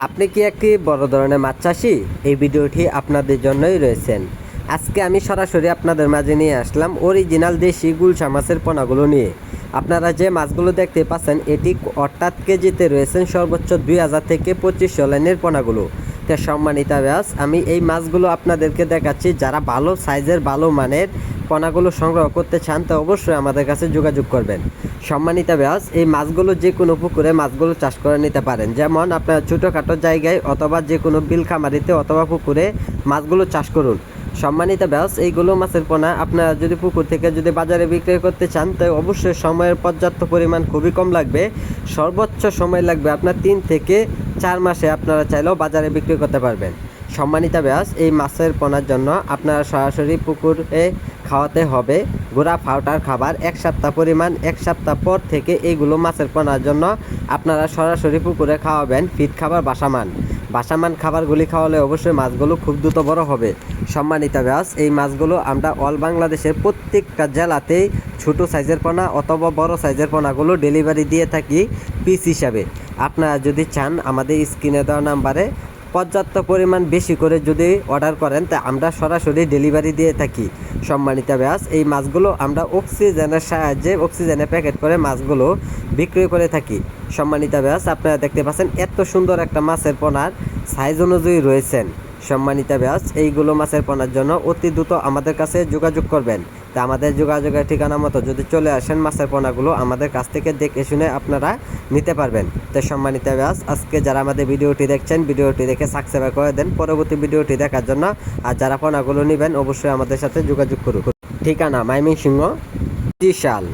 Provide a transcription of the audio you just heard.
আপনি কি একটি বড় ধরনের মাছ চাষি? এই ভিডিওটি আপনাদের জন্যই রয়েছেন। আজকে আমি সরাসরি আপনাদের মাঝে নিয়ে আসলাম অরিজিনাল দেশি গুলশা মাছের পোনাগুলো নিয়ে। আপনারা যে মাছগুলো দেখতে পাচ্ছেন এটি অর্থাৎ কেজিতে রয়েছেন সর্বোচ্চ 2000 থেকে 2500 লাইনের পোনাগুলো। তো সম্মানিত ব্যাস, আমি এই মাছগুলো আপনাদেরকে দেখাচ্ছি। যারা ভালো সাইজের ভালো মানের পোনাগুলো সংগ্রহ করতে চান তো অবশ্যই আমাদের কাছে যোগাযোগ করবেন। সম্মানিত ব্যাস, এই মাছগুলো যে কোনো পুকুরে মাছগুলো চাষ করে নিতে পারেন। যেমন আপনার ছোটোখাটো জায়গায় অথবা যে কোনো বিল খামারিতে অথবা পুকুরে মাছগুলো চাষ করুন। সম্মানিত ব্যাস, এইগুলো মাছের পোনা আপনারা যদি পুকুর থেকে যদি বাজারে বিক্রয় করতে চান তো অবশ্যই সময়ের পর্যাপ্ত পরিমাণ খুবই কম লাগবে। সর্বোচ্চ সময় লাগবে আপনার 3 থেকে 4 মাসে আপনারা চাইলেও বাজারে বিক্রি করতে পারবেন। সম্মানিত ব্যাস, এই মাছের পোনার জন্য আপনারা সরাসরি পুকুরে খাওয়াতে হবে গুঁড়া পাউডার খাবার 1 সপ্তাহ পরিমাণ। 1 সপ্তাহ পর থেকে এইগুলো মাছের পোনার জন্য আপনারা সরাসরি পুকুরে খাওয়াবেন ফিড খাবার বাসামান খাবারগুলি খাওয়ালে অবশ্যই মাছগুলো খুব দ্রুত বড় হবে। সম্মানিত ব্যাস, এই মাছগুলো আমরা অল বাংলাদেশের প্রত্যেকটা জেলাতেই ছোটো সাইজের পোনা অথবা বড় সাইজের পোনাগুলো ডেলিভারি দিয়ে থাকি পিস হিসাবে। আপনারা যদি চান আমাদের স্ক্রিনে দেওয়া নাম্বারে পর্যাপ্ত পরিমাণ বেশি করে যদি অর্ডার করেন তা আমরা সরাসরি ডেলিভারি দিয়ে থাকি। সম্মানিত ব্যাস, এই মাছগুলো আমরা অক্সিজেনের সাহায্যে অক্সিজেনে প্যাকেট করে মাছগুলো বিক্রয় করে থাকি। সম্মানিত ব্যাস, আপনারা দেখতে পাচ্ছেন এত সুন্দর একটা মাছের পোনার সাইজ অনুযায়ী রয়েছেন। সম্মানিত ব্যাস, এইগুলো মাছের পোনার জন্য অতি দ্রুত আমাদের কাছে যোগাযোগ করবেন। তা আমাদের যোগাযোগের ঠিকানা মতো যদি চলে আসেন মাছের পোনাগুলো আমাদের কাছ থেকে দেখে শুনে আপনারা নিতে পারবেন। তো সম্মানিত ব্যাস, আজকে যারা আমাদের ভিডিওটি দেখছেন ভিডিওটি দেখে সাবস্ক্রাইব করে দেন পরবর্তী ভিডিওটি দেখার জন্য। আর যারা পোনাগুলো নেবেন অবশ্যই আমাদের সাথে যোগাযোগ করুন। ঠিকানা ময়মনসিংহ ত্রিশাল।